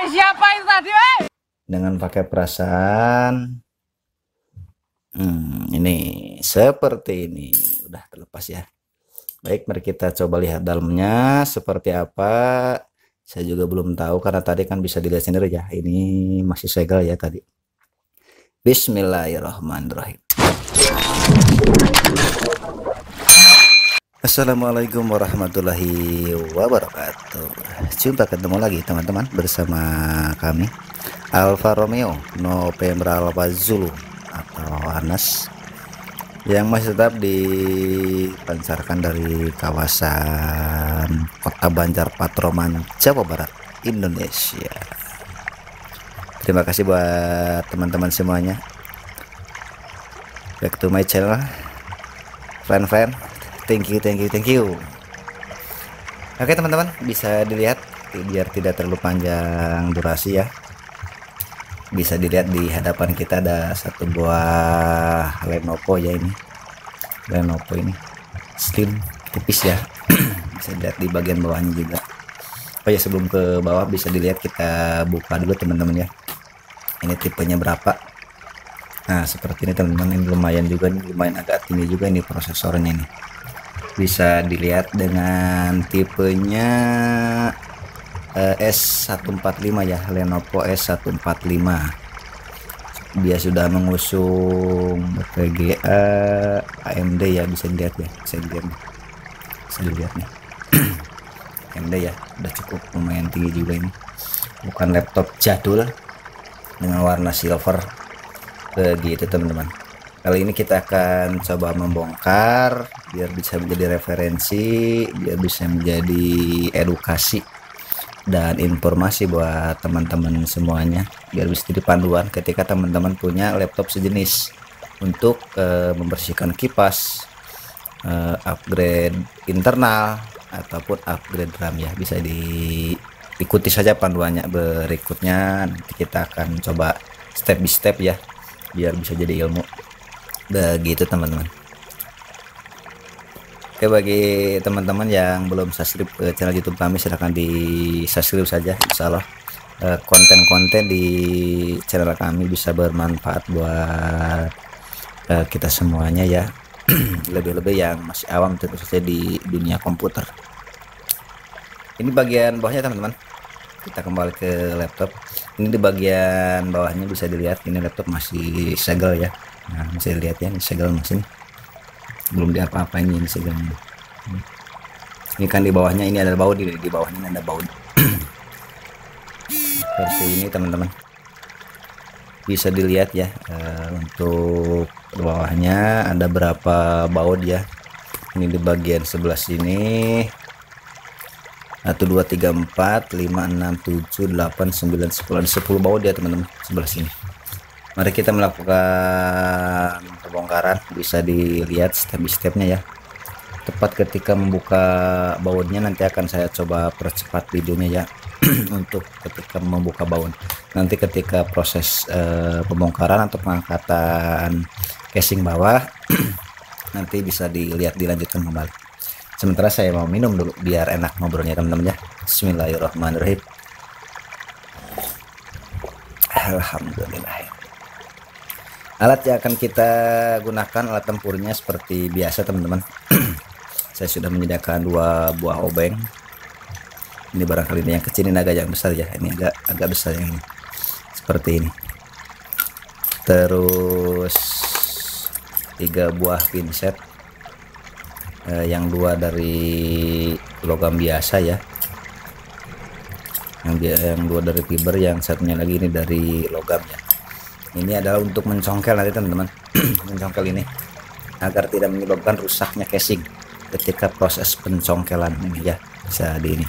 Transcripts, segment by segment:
Siapa itu tadi, dengan pakai perasaan. Ini seperti ini udah terlepas ya. Baik, mari kita coba lihat dalamnya seperti apa. Saya juga belum tahu karena tadi kan bisa dilihat sendiri ya, ini masih segel ya tadi. Bismillahirrahmanirrahim. Assalamualaikum warahmatullahi wabarakatuh. Jumpa ketemu lagi teman-teman bersama kami Alfa Romeo November Alpha Zulu atau Anas, yang masih tetap dipancarkan dari kawasan Kota Banjar Patroman, Jawa Barat, Indonesia. Terima kasih buat teman-teman semuanya. Back to my channel, friend. Thank you. Oke teman-teman, bisa dilihat biar tidak terlalu panjang durasi ya. Bisa dilihat di hadapan kita ada satu buah Lenovo ya, ini Lenovo ini slim tipis ya. Bisa dilihat di bagian bawahnya juga. Oh ya, sebelum ke bawah bisa dilihat, kita buka dulu teman-teman ya. Ini tipenya berapa? Nah seperti ini teman-teman, ini lumayan juga nih, lumayan agak tinggi juga ini prosesornya nih. Bisa dilihat dengan tipenya S145 ya, Lenovo S145. Dia sudah mengusung VGA, AMD ya, bisa dilihat ya, bisa dilihat nih. AMD ya, udah cukup lumayan tinggi juga ini. Bukan laptop jadul dengan warna silver begitu teman-teman. Kali ini kita akan coba membongkar biar bisa menjadi referensi, biar bisa menjadi edukasi dan informasi buat teman-teman semuanya, biar bisa jadi panduan ketika teman-teman punya laptop sejenis untuk membersihkan kipas, upgrade internal ataupun upgrade RAM ya. Bisa diikuti saja panduannya berikutnya, nanti kita akan coba step by step ya, biar bisa jadi ilmu begitu teman-teman. Oke, bagi teman-teman yang belum subscribe ke channel YouTube kami, silahkan di subscribe saja. Insyaallah konten-konten di channel kami bisa bermanfaat buat kita semuanya ya. Lebih-lebih yang masih awam tentu saja di dunia komputer. Ini bagian bawahnya teman-teman. Kita kembali ke laptop. Ini di bagian bawahnya bisa dilihat, ini laptop masih segel ya. Nah, bisa dilihat ya, ini segel mesin, belum diapa-apain ini segelnya. Ini kan di bawahnya ini ada baut, di bawahnya ini ada baut. Seperti ini teman-teman, bisa dilihat ya. Untuk bawahnya ada berapa baut ya. Ini di bagian sebelah sini 1 2 3 4 5 6 7 8 9 10 baut ya teman-teman, sebelah sini. Mari kita melakukan pembongkaran. Bisa dilihat step by stepnya ya. Tepat ketika membuka bautnya, nanti akan saya coba percepat videonya ya. Untuk ketika membuka baut, nanti ketika proses pembongkaran atau pengangkatan casing bawah nanti bisa dilihat, dilanjutkan kembali. Sementara saya mau minum dulu biar enak ngobrolnya teman-teman ya. Bismillahirrahmanirrahim. Alhamdulillah. Alat yang akan kita gunakan, alat tempurnya seperti biasa teman-teman. Saya sudah menyediakan 2 buah obeng. Ini barangkali ini yang kecil, ini agak yang besar ya. Ini agak besar yang ini. Seperti ini. Terus 3 buah pinset. Yang 2 dari logam biasa ya. Yang 2 dari fiber, yang satunya lagi ini dari logam ya. Ini adalah untuk mencongkel nanti teman-teman. Mencongkel ini agar tidak menyebabkan rusaknya casing ketika proses pencongkelan ini ya. bisa di ini.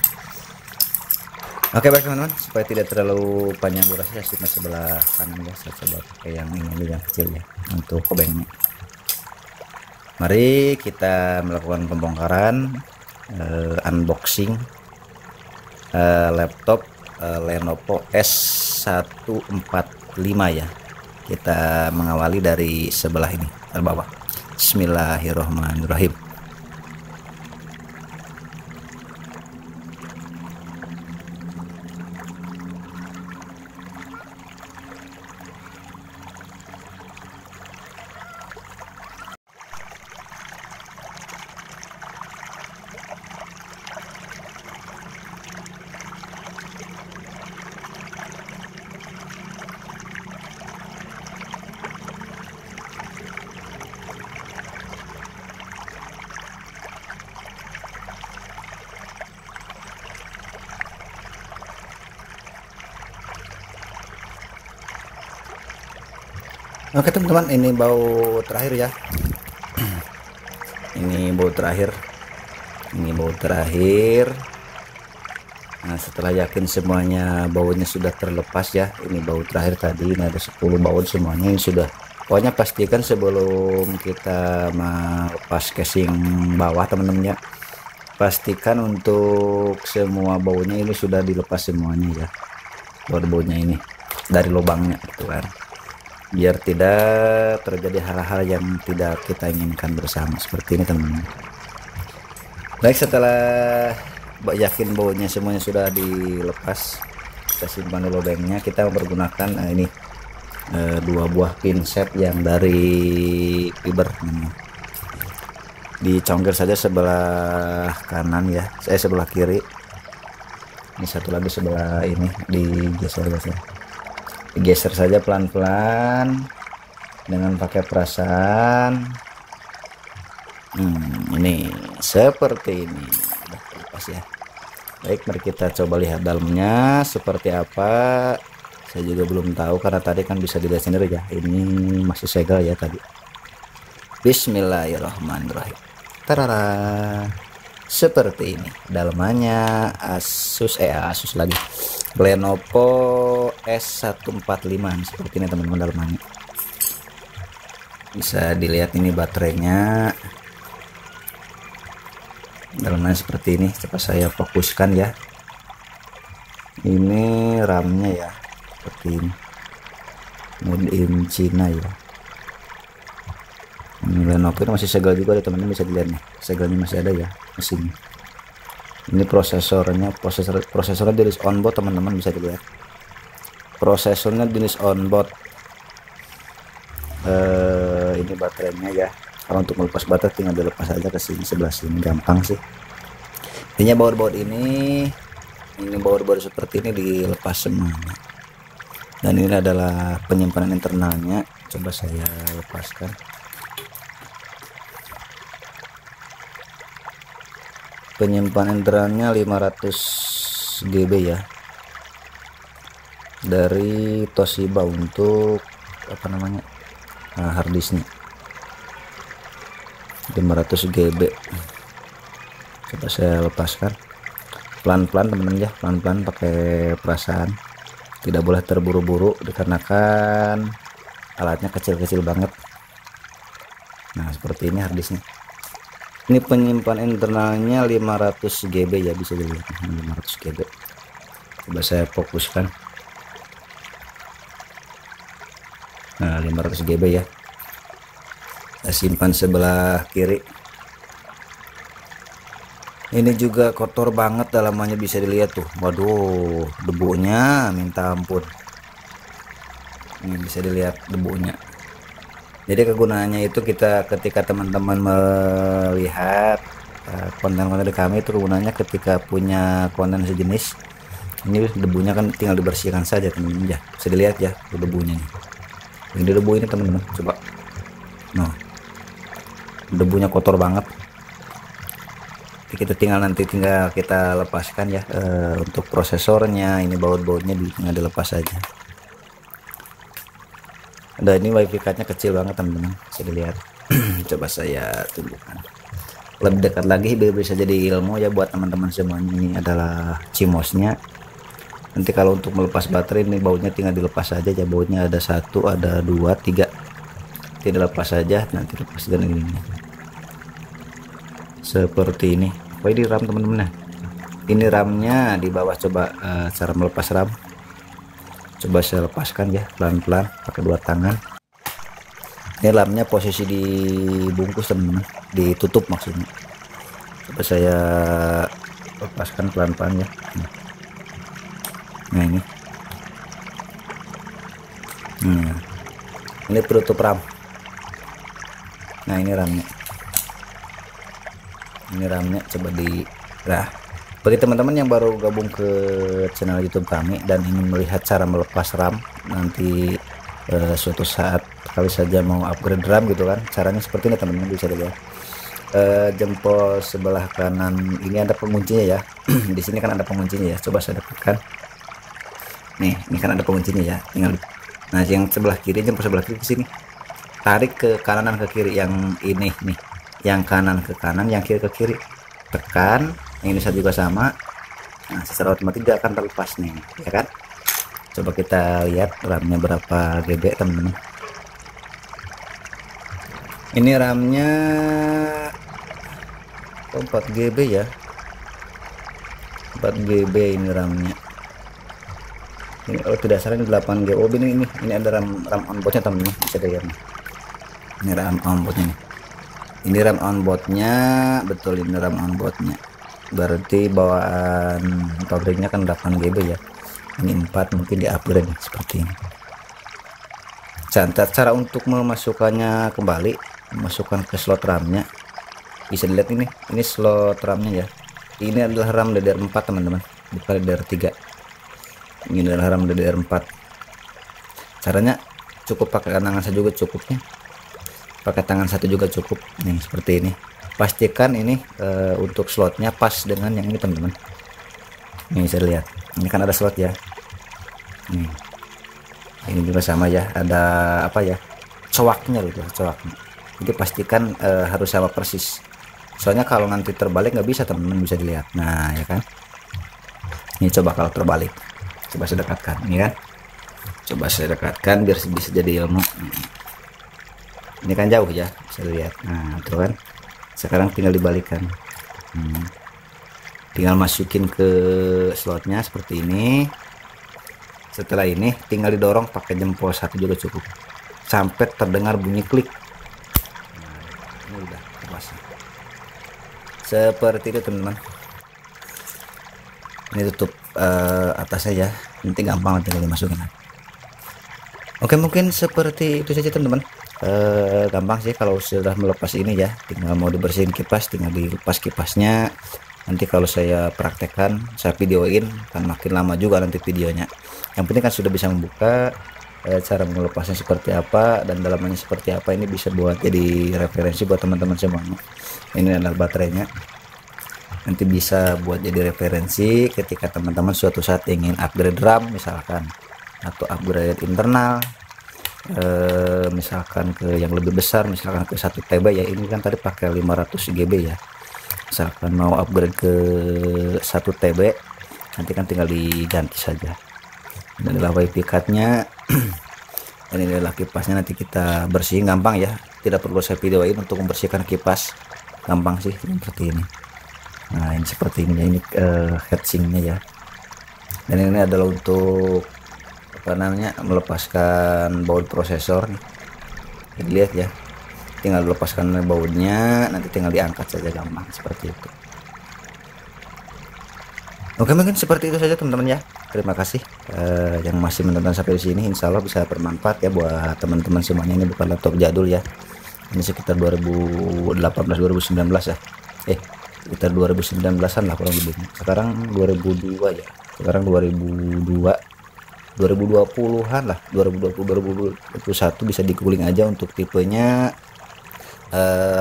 Oke baik teman-teman, supaya tidak terlalu panjang durasi saya simpan sebelah kanan ya. Saya coba pakai yang ini dulu, yang kecil ya, untuk obengnya. Mari kita melakukan pembongkaran unboxing laptop Lenovo S145 ya. Kita mengawali dari sebelah ini, dari bawah. Bismillahirrahmanirrahim. Oke teman-teman, ini bau terakhir ya. Ini bau terakhir. Nah, setelah yakin semuanya baunya sudah terlepas ya, ini bau terakhir tadi. Ini ada 10 baut semuanya, ini sudah. Pokoknya pastikan sebelum kita melepas casing bawah teman-teman ya, pastikan untuk semua baunya ini sudah dilepas semuanya ya, baunya ini dari lubangnya gitu kan, biar tidak terjadi hal-hal yang tidak kita inginkan bersama seperti ini teman-teman. Baik, setelah yakin baunya semuanya sudah dilepas, kita simpan dulu obengnya. Kita menggunakan ini 2 buah pinset yang dari fiber. Dicongkel saja sebelah kanan ya, saya sebelah kiri. Ini satu lagi sebelah ini, digeser saja pelan-pelan dengan pakai perasaan. Ini seperti ini, udah terlepas ya. Baik, mari kita coba lihat dalamnya seperti apa. Saya juga belum tahu karena tadi kan bisa dilihat sendiri ya, ini masih segel ya tadi. Bismillahirrahmanirrahim. Tarara, seperti ini dalamannya. Asus lagi, Lenovo S145 seperti ini teman-teman dalamannya. Bisa dilihat ini baterainya, dalamnya seperti ini. Coba saya fokuskan ya. Ini RAM-nya ya, seperti ini, made in China ya. Ini Lenovo itu masih segel juga, teman-teman bisa dilihat nih, segelnya masih ada ya mesinnya. Ini prosesornya jenis onboard teman-teman, bisa dilihat prosesornya jenis onboard. Ini baterainya ya. Kalau untuk melepas baterai tinggal dilepas aja ke sini, sebelah sini, gampang sih. Intinya baut-baut ini baut-baut seperti ini dilepas semuanya. Dan ini adalah penyimpanan internalnya. Coba saya lepaskan. Penyimpanan internalnya 500 GB ya, dari Toshiba untuk apa namanya, harddisknya 500 GB. Coba saya lepaskan pelan-pelan teman-teman ya, pelan-pelan pakai perasaan, tidak boleh terburu-buru dikarenakan alatnya kecil-kecil banget. Nah seperti ini harddisknya. Ini penyimpanan internalnya 500 GB ya, bisa dilihat 500 GB. Coba saya fokuskan. Nah 500 GB ya, saya simpan sebelah kiri. Ini juga kotor banget dalamannya, bisa dilihat tuh. Waduh, debunya minta ampun. Ini bisa dilihat debunya. Jadi kegunaannya itu ketika teman-teman melihat konten-konten kami itu, kegunaannya ketika punya konten sejenis ini, debunya kan tinggal dibersihkan saja teman-teman ya. Bisa dilihat ya debunya nih. Ini debu ini teman-teman, coba. Nah, debunya kotor banget. Kita tinggal kita lepaskan ya. Untuk prosesornya ini baut-bautnya tinggal dilepas saja. Dan ini wifi cardnya kecil banget teman-teman, bisa dilihat. Coba saya tunjukkan. lebih dekat lagi biar bisa jadi ilmu ya buat teman-teman semuanya. Ini adalah cimosnya. Nanti kalau untuk melepas baterai ini bautnya tinggal dilepas saja ya, bautnya ada 1 ada 2 3, tidak lepas saja, nanti lepas dengan ini seperti ini. Oh ini RAM teman-teman ya, ini RAM-nya di bawah. Coba cara melepas RAM, coba saya lepaskan ya pelan-pelan pakai 2 tangan. Ini RAM-nya posisi dibungkus teman-teman, ditutup maksudnya. Coba saya lepaskan pelan-pelan ya. Nah ini, ini penutup RAM. Nah ini RAM-nya, coba di. Nah bagi teman-teman yang baru gabung ke channel YouTube kami dan ingin melihat cara melepas RAM, nanti suatu saat kali saja mau upgrade RAM gitu kan, caranya seperti ini teman-teman, bisa dilihat. Jempol sebelah kanan ini ada penguncinya ya. Di sini kan ada penguncinya ya, coba saya dekatkan. Nih, ini kan ada penguncinya ya, tinggal. Nah yang sebelah kiri, jempol sebelah kiri ke sini, tarik ke kanan dan ke kiri. Yang ini nih, yang kanan ke kanan, yang kiri ke kiri, tekan. Yang ini juga sama. Nah secara otomatis dia akan terlepas nih ya kan. Coba kita lihat RAM-nya berapa GB teman-teman. Ini RAM-nya 4 GB ya, 4 GB ini RAM-nya. Ini kalau tidak salah ini 8 GB. Oh ini ada RAM onboardnya teman-teman, bisa dilihat nih. Ini RAM onboardnya nih. Ini RAM onboardnya, betul, ini RAM onboardnya. Berarti bawaan pabriknya kan 8 GB ya. Ini 4, mungkin di upgrade seperti ini. Cara untuk memasukkannya kembali, masukkan ke slot RAM-nya, bisa dilihat ini slot RAM-nya ya. Ini adalah RAM DDR4 teman-teman, bukan DDR3. Ini adalah RAM DDR4. Caranya cukup pakai tangan saja juga cukupnya, pakai tangan satu juga cukup nih, seperti ini. Pastikan ini untuk slotnya pas dengan yang ini teman-teman. Ini bisa lihat, ini kan ada slot ya. Nih, ini juga sama ya, ada apa ya, cowaknya gitu, cowaknya. Jadi pastikan harus sama persis, soalnya kalau nanti terbalik nggak bisa teman-teman, bisa dilihat. Nah ya kan, ini coba kalau terbalik, coba saya dekatkan ini kan, coba saya dekatkan biar bisa jadi ilmu. Ini kan jauh ya, bisa lihat. Nah itu kan, sekarang tinggal dibalikan. Tinggal masukin ke slotnya seperti ini. Setelah ini tinggal didorong pakai jempol satu juga cukup sampai terdengar bunyi klik. Nah, ini udah terpasang seperti itu teman-teman. Ini tutup atasnya ya, nanti gampang tinggal dimasukin. Oke, mungkin seperti itu saja teman-teman. Gampang sih kalau sudah melepas ini ya, tinggal mau dibersihin kipas, tinggal dilepas kipasnya. Nanti kalau saya praktekkan, saya videoin, kan makin lama juga nanti videonya. Yang penting kan sudah bisa membuka, cara melepasnya seperti apa dan dalamannya seperti apa. Ini bisa buat jadi referensi buat teman-teman semuanya. Ini adalah baterainya, nanti bisa buat jadi referensi ketika teman-teman suatu saat ingin upgrade RAM misalkan, atau upgrade internal, misalkan ke yang lebih besar, misalkan ke 1 TB ya. Ini kan tadi pakai 500 GB ya, misalkan mau upgrade ke 1 TB, nanti kan tinggal diganti saja. Ini adalah wifi cardnya. Dan ini adalah kipasnya, nanti kita bersihin gampang ya, tidak perlu saya videoin untuk membersihkan kipas, gampang sih seperti ini. Nah ini seperti ini ya, ini heatsinknya ya. Dan ini adalah untuk apa namanya, melepaskan baut prosesor nih. Lihat ya, tinggal lepaskan bautnya, nanti tinggal diangkat saja, gampang seperti itu. Oke, mungkin seperti itu saja teman-teman ya. Terima kasih yang masih menonton sampai di sini. Insya Allah bisa bermanfaat ya buat teman-teman semuanya. Ini bukan laptop jadul ya, ini sekitar 2018 2019 ya, sekitar 2019an lah kurang lebih. Sekarang 2002 ya, sekarang 2020-an lah, 2020 2021 bisa di googling aja untuk tipenya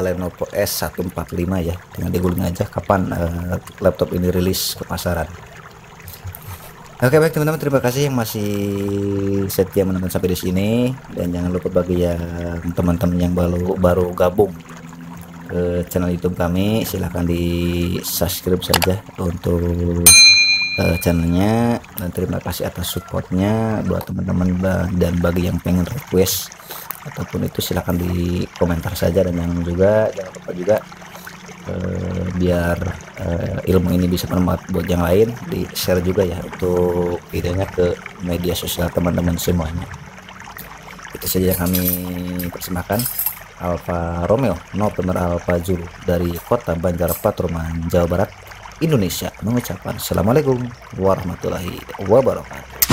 Lenovo S145 ya, tinggal di googling aja kapan laptop ini rilis ke pasaran. Oke, baik teman-teman, terima kasih yang masih setia menonton sampai di sini, dan jangan lupa bagi yang teman-teman yang baru gabung ke ke channel YouTube kami, silahkan di subscribe saja untuk channelnya, dan terima kasih atas supportnya buat teman-teman. Dan bagi yang pengen request ataupun itu silahkan di komentar saja, dan jangan lupa juga biar ilmu ini bisa bermanfaat buat yang lain, di share juga ya untuk videonya ke media sosial teman-teman semuanya. Itu saja yang kami persembahkan. Alfa Romeo November Alfa Zulu dari kota Banjar Patroman, Jawa Barat, Indonesia, mengucapkan assalamualaikum warahmatullahi wabarakatuh.